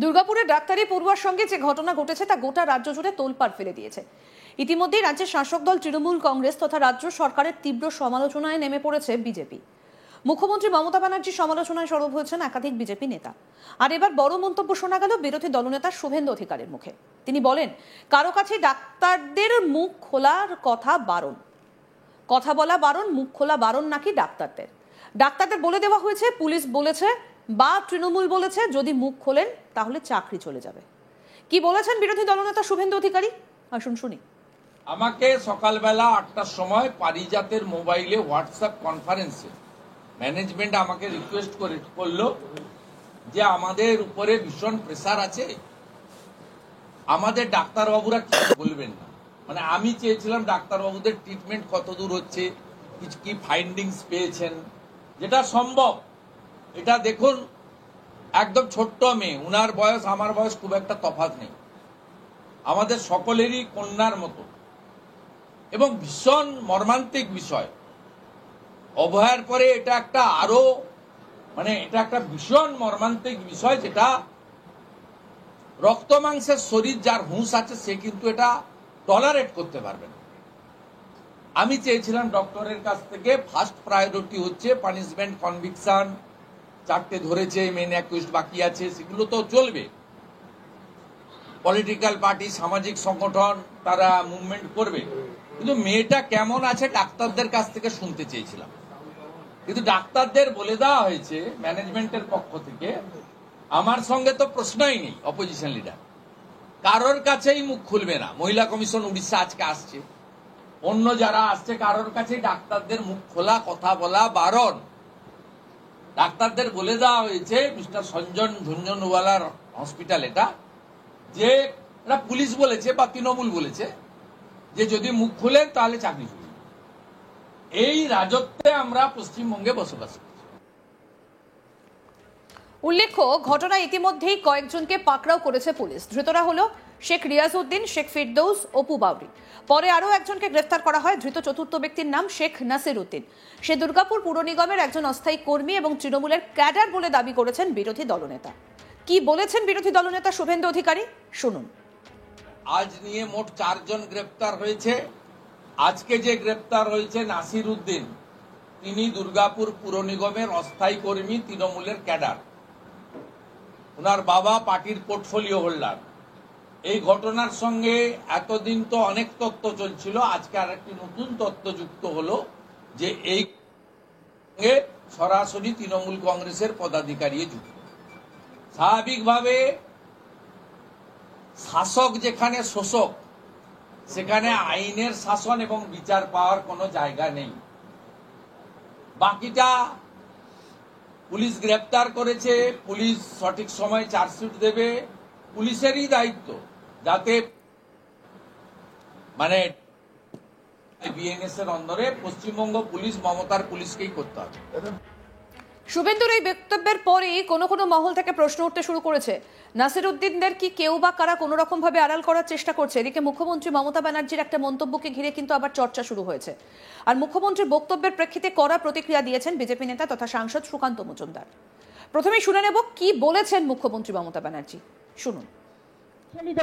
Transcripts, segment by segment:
দুর্গাপুরের ডাক্তারি পড়ুয়ার সঙ্গে যে ঘটনা ঘটেছে তা গোটা রাজ্য জুড়ে তোলপাড় ফেলে দিয়েছে। ইতিমধ্যেই রাজ্যের শাসক দল তৃণমূল কংগ্রেস তথা রাজ্য সরকারের তীব্র সমালোচনায় নেমে পড়েছে বিজেপি। মুখ্যমন্ত্রী মমতা ব্যানার্জির সমালোচনায় সরব হয়েছেন একাধিক বিজেপি নেতা। আর এবার বড় মন্তব্য শোনা গেল বিরোধী দলনেতা শুভেন্দু অধিকারীর মুখে। তিনি বলেন, কারো কাছে ডাক্তারদের মুখ খোলার কথা বারণ, কথা বলা বারণ, মুখ খোলা বারণ নাকি ডাক্তারদের। ডাক্তারদের বলে দেওয়া হয়েছে, পুলিশ বলেছে বা তৃণমূল বলেছে যদি মুখ খোলেন তাহলে চাকরি চলে যাবে। কি বলেছেন বিরোধী দলনেতা শুভেন্দু অধিকারী, আসুন শুনি। আমাকে সকালবেলা 8টার সময় পারিজাতের মোবাইলে হোয়াটসঅ্যাপ কনফারেন্সে ম্যানেজমেন্ট আমাকে রিকোয়েস্ট করলো যে আমাদের উপরে ভীষণ প্রেসার আছে, আমাদের ডাক্তারবাবুরা কিছু বলবেন না। মানে আমি চেয়েছিলাম ডাক্তারবাবুদের ট্রিটমেন্ট কতদূর হচ্ছে, কিছু কি ফাইন্ডিংস পেয়েছেন, যেটা সম্ভব। এটা দেখুন, একদম ছোট্ট মেয়ে, উনার বয়স আমার বয়স খুব একটা তফাৎ নেই, আমাদের সকলেরই কন্যার মতো, এবং ভীষণ মর্মান্তিক বিষয়। অভয়ার পরে এটা একটা আরো এটা একটা ভীষণ মর্মান্তিক বিষয়, যেটা রক্ত মাংসের শরীর যার হুঁশ আছে সে কিন্তু এটা টলারেট করতে পারবে না। আমি চেয়েছিলাম ডক্টরের কাছ থেকে ফার্স্ট প্রায়োরিটি হচ্ছে পানিশমেন্ট, কনভিকশন, 4টে ধরেছে, মেন অ্যাকিউজড বাকি আছে, সেগুলো তো চলবে। পলিটিক্যাল পার্টি, সামাজিক সংগঠন তারা মুভমেন্ট করবে, কিন্তু মেয়েটা কেমন আছে ডাক্তারদের কাছ থেকে শুনতে চেয়েছিলাম। কিন্তু ডাক্তারদের বলে দেওয়া হয়েছে ম্যানেজমেন্টের পক্ষ থেকে, আমার সঙ্গে তো প্রশ্নই নেই, অপোজিশন লিডার কারোর কাছেই মুখ খুলবে না। মহিলা কমিশন উড়িষ্যা আজকে আসছে, অন্য যারা আসছে কারোর কাছেই ডাক্তারদের মুখ খোলা, কথা বলা বারণ। ডাক্তারদের বলে দেওয়া হয়েছে, মিস্টার সঞ্জন ঝুনঝুনওয়ালার হসপিটাল এটা, যে এটা পুলিশ বলেছে বা তৃণমূল বলেছে যে যদি মুখ খুলেন তাহলে চাকরি চলে যাবে। এই রাজত্বে আমরা পশ্চিমবঙ্গে বসবাস করি। উল্লেখ্য, ঘটনা ইতিমধ্যেই কয়েকজনকে পাকড়াও করেছে পুলিশ। ধৃতরা হলো শেখ রিয়াজউদ্দিন, শেখ ফিরদৌস, অপু বাউরি। পরে আরও একজনকে গ্রেফতার করা হয়। ধৃত চতুর্থ ব্যক্তির নাম শেখ নাসির উদ্দিন। সে দুর্গাপুর পুর নিগমের একজন অস্থায়ী কর্মী এবং তৃণমূলের ক্যাডার বলে দাবি করেছেন বিরোধী দলনেতা। কি বলেছেন বিরোধী দলনেতা শুভেন্দু অধিকারী, শুনুন। আজ নিয়ে মোট 4 জন গ্রেপ্তার হয়েছে। আজকে যে গ্রেপ্তার হয়েছে নাসির উদ্দিন, তিনি দুর্গাপুর পুর নিগমের অস্থায়ী কর্মী, তৃণমূলের ক্যাডার। ওনার বাবা পার্টির পোর্টফোলিও হোল্ডার। এই ঘটনার সঙ্গে এতদিন তো অনেক তথ্য চলছিল, আজকে আরেকটি নতুন তথ্য যুক্ত হলো যে এই সরাসরি তৃণমূল কংগ্রেসের পদাধিকারী যুক্ত। স্বাভাবিকভাবে শাসক যেখানে শোষক, সেখানে আইনের শাসন এবং বিচার পাওয়ার কোনো জায়গা নেই। বাকিটা পুলিশ গ্রেপ্তার করেছে, পুলিশ সঠিক সময় চার্জশিট দেবে, পুলিশেরই দায়িত্ব যাতে বিএনএস এর অন্দরে পশ্চিমবঙ্গ পুলিশ মমতার পুলিশকেই করতে হবে। শুভেন্দুর এই বক্তব্যের পরেই কোনো কোনো মহল থেকে প্রশ্ন উঠতে শুরু করেছে, নাসির উদ্দিনদের কি কেউ বা কারা কোনো রকম ভাবে আড়াল করার চেষ্টা করছে। এদিকে মুখ্যমন্ত্রী মমতা ব্যানার্জির একটা মন্তব্যকে ঘিরে কিন্তু আবার চর্চা শুরু হয়েছে। আর মুখ্যমন্ত্রীর বক্তব্যের প্রেক্ষিতে কড়া প্রতিক্রিয়া দিয়েছেন বিজেপি নেতা তথা সাংসদ সুকান্ত মজুমদার। প্রথমেই শুনে নেব কি বলেছেন মুখ্যমন্ত্রী মমতা ব্যানার্জি, শুনুন। Especially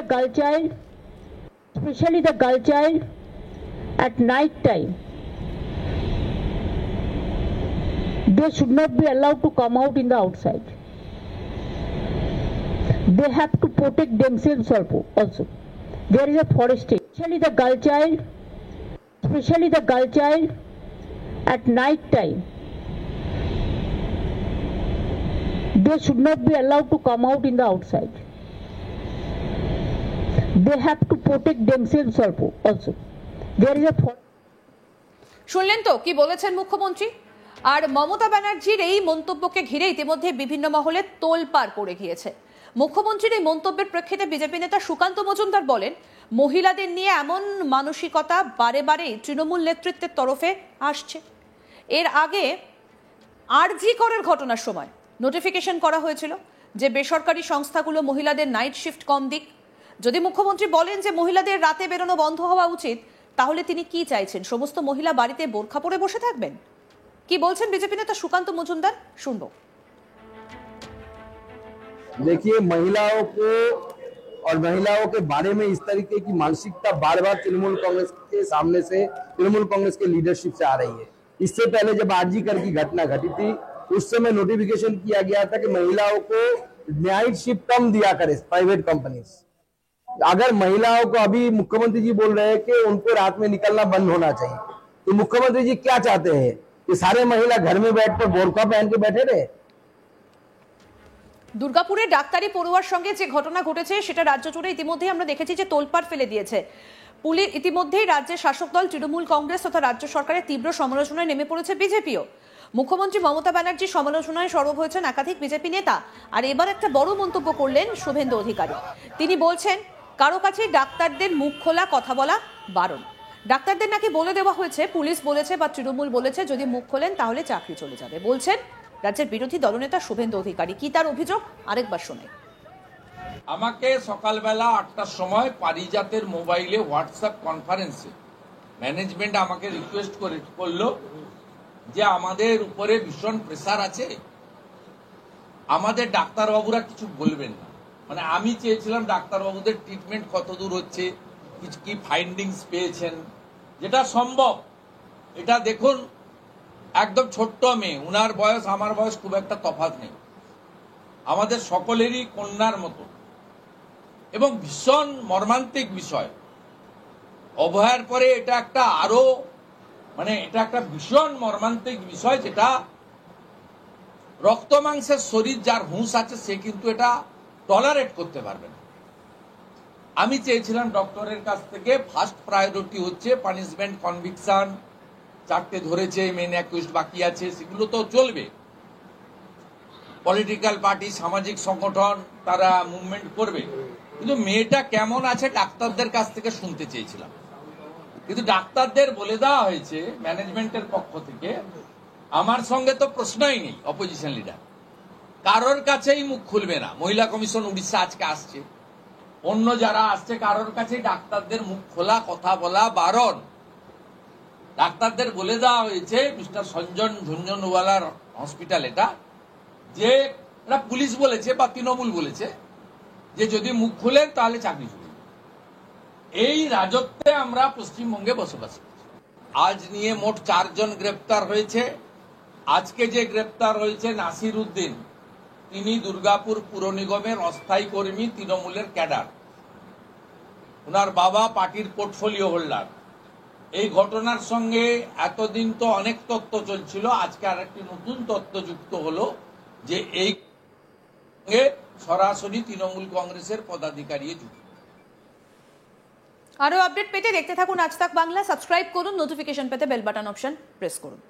the girl child at night time, they should not be allowed to come out in the outside. They have to protect themselves also. There is a forestation. Especially the girl child at night time, they should not be allowed to come out in the outside. They have to protect themselves also. There is a শুনলেন তো কি বলেছেন মুখ্যমন্ত্রী। আর মমতা ব্যানার্জির এই মন্তব্যকে ঘিরে ইতিমধ্যে বিভিন্ন মহলে তোলপাড় পড়ে গিয়েছে। মুখ্যমন্ত্রীর এই মন্তব্যের প্রেক্ষিতে বিজেপি নেতা সুকান্ত মজুমদার বলেন, মহিলাদের নিয়ে এমন মানসিকতা বারে বারে তৃণমূল নেতৃত্বের তরফে আসছে। এর আগে আরজি করের ঘটনার সময় নোটিফিকেশন করা হয়েছিল যে বেসরকারি সংস্থাগুলো মহিলাদের নাইট শিফট কম দিক। যদি মুখ্যমন্ত্রী বলেন যে মহিলাদের রাতে বেরোনো বন্ধ হওয়া উচিত, তাহলে তিনি কি চাইছেন, সমস্ত মহিলা বাড়িতে বোরখা পরে বসে থাকবেন? কি বলছেন বিজেপি নেতা সুকান্ত মজুমদার, শুনবো। देखिए, महिलाओं को और महिलाओं के बारे में इस तरीके की मानसिकता बार बार तृणमूल कांग्रेस के सामने से, तृणमूल कांग्रेस के लीडरशिप से आ रही है। इससे पहले जब आरजीकर की घटना घटी थी, उस समय नोटिफिकेशन किया गया था कि महिलाओं को नाइट शिफ्ट कम दिया करे प्राइवेट कंपनीज। अगर महिलाओं को, अभी मुख्यमंत्री जी बोल रहे हैं कि उनको रात में निकलना बंद होना चाहिए, तो मुख्यमंत्री जी क्या चाहते हैं कि सारे महिला घर में बैठकर बोरखा पहन के बैठे रहे? দুর্গাপুরে ডাক্তারি পড়ুয়ার সঙ্গে যে ঘটনা ঘটেছে সেটা রাজ্য জুড়ে ইতিমধ্যেই আমরা দেখেছি যে তোলপাড় ফেলে দিয়েছে। পুলিশ ইতিমধ্যেই রাজ্যের শাসক দল তৃণমূল কংগ্রেস তথা রাজ্য সরকারের তীব্র সমালোচনায় নেমে পড়েছে বিজেপিও। মুখ্যমন্ত্রী মমতা ব্যানার্জির সমালোচনায় সরব হয়েছেন একাধিক বিজেপি নেতা। আর এবার একটা বড় মন্তব্য করলেন শুভেন্দু অধিকারী। তিনি বলছেন, কারো কাছে ডাক্তারদের মুখ খোলা কথা বলা বারণ। ডাক্তারদের নাকি বলে দেওয়া হয়েছে, পুলিশ বলেছে বা তৃণমূল বলেছে যদি মুখ খোলেন তাহলে চাকরি চলে যাবে। বলছেন রাজ্যের বিরোধী দলনেতা শুভেন্দু অধিকারী। কি তার অভিযোগ আরেকবার শোনাই। আমাকে সকালবেলা 8টার সময় পারিজাতের মোবাইলে হোয়াটসঅ্যাপ কনফারেন্সে ম্যানেজমেন্ট আমাকে রিকোয়েস্ট করলো যে আমাদের উপরে ভীষণ প্রেসার আছে, আমাদের ডাক্তারবাবুরা কিছু বলবেন না। মানে আমি চেয়েছিলাম ডাক্তারবাবুদের ট্রিটমেন্ট কত দূর হচ্ছে, কিছু কি ফাইন্ডিংস পেয়েছেন, যেটা সম্ভব। এটা দেখুন, একদম ছোট্ট মেয়ে, উনার বয়স আমার বয়স খুব একটা তফাৎ নেই, আমাদের সকলেরই কন্যার মতো, এবং ভীষণ মর্মান্তিক বিষয়। অভয়ার পরে এটা একটা আরো এটা একটা ভীষণ মর্মান্তিক বিষয়, যেটা রক্ত মাংসের শরীর যার হুঁশ আছে সে কিন্তু এটা টলারেট করতে পারবে না। আমি চেয়েছিলাম ডক্টরের কাছ থেকে ফার্স্ট প্রায়োরিটি হচ্ছে পানিশমেন্ট, কনভিকশন, 4টে ধরেছে, মেন অ্যাকিউজড বাকি আছে, সেগুলো তো চলবে। পলিটিক্যাল পার্টি, সামাজিক সংগঠন তারা মুভমেন্ট করবে, কিন্তু মেয়েটা কেমন আছে ডাক্তারদের কাছ থেকে শুনতে চেয়েছিলাম। কিন্তু ডাক্তারদের বলে দেওয়া হয়েছে ম্যানেজমেন্টের পক্ষ থেকে, আমার সঙ্গে তো প্রশ্নই নেই অপোজিশন লিডার, কারোর কাছেই মুখ খুলবে না। মহিলা কমিশন উড়িষ্যা আজকে আসছে, অন্য যারা আসছে, কারোর কাছেই ডাক্তারদের মুখ খোলা কথা বলা বারণ। ডাক্তারদের বলে দেওয়া হয়েছে, মিস্টার সঞ্জন ঝুনঝুনওয়ালার হসপিটাল এটা, যে এটা পুলিশ বলেছে বা তৃণমূল বলেছে যে যদি মুখ খুলেন তাহলে চাকরি চলে যাবে। এই রাজত্বে আমরা পশ্চিমবঙ্গে বসবাস করছি। আজ নিয়ে মোট 4 জন গ্রেপ্তার হয়েছে। আজকে যে গ্রেপ্তার হয়েছে নাসির উদ্দিন, তিনি দুর্গাপুর পুর নিগমের অস্থায়ী কর্মী, তৃণমূলের ক্যাডার। ওনার বাবা পার্টির পোর্টফোলিও হোল্ডার। এই ঘটনার সঙ্গে এতদিন তো অনেক তথ্য চলছিল, আজকে আরেকটি নতুন তথ্য যুক্ত হলো যে এই সরাসরি তৃণমূল কংগ্রেসের পদাধিকারী যুক্ত। আরো আপডেট পেতে দেখতে থাকুন আজ তাক বাংলা। সাবস্ক্রাইব করুন, নোটিফিকেশন পেতে বেল বাটন অপশন প্রেস করুন।